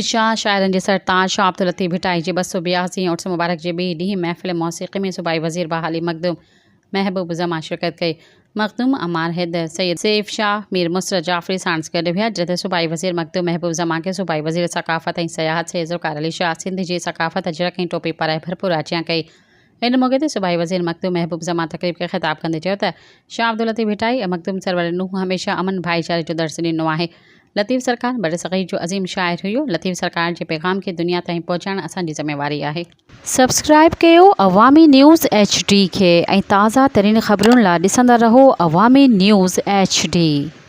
लतीफ़ शाह शायरनि जे सरताज शाह अब्दुल लतीफ़ भिटाई जी 282 उर्स मुबारक जे ॿिए ॾींहुं महफ़िल मौसीक़ी में सूबाई वज़ीर बहाली मखदूम महबूब ज़मा शिरकत कई। मखदूम अमार हैदर सैयद सैफ शाह मीर मुसरत जाफ़री साणस गॾु हुआ, जिते सूबाई वज़ीर मखदूम महबूब ज़मा के सूबाई वज़ीर सकाफ़त ऐं सयाहत से ज़ुल्फ़िकार अली शाह सिंध जी सकाफ़त अजरक ऐं टोपी पाराए भरपूर आचियां कई। इन मौक़े ते सूबाई वज़ीर मखदूम महबूब ज़मा तक़रीब खे ख़िताब कंदे चयो त शाह अब्दुल लतीफ़ भिटाई ऐं मखदूम सरवर नूह हमेशा अमन भाईचारे जो दर्स ॾिनो आहे। लतीफ़ सरकार बरसग़ीर जो अज़ीम शाइर हुयो। लतीफ़ सरकार जे पैगाम के दुनिया ताईं पहुचाइण असांजी ज़िम्मेवारी आहे। सब्सक्राइब कयो अवामी न्यूज़ HD खे ऐं ताज़ा तरीन ख़बरुनि लाइ ॾिसंदा रहो अवामी न्यूज़ HD।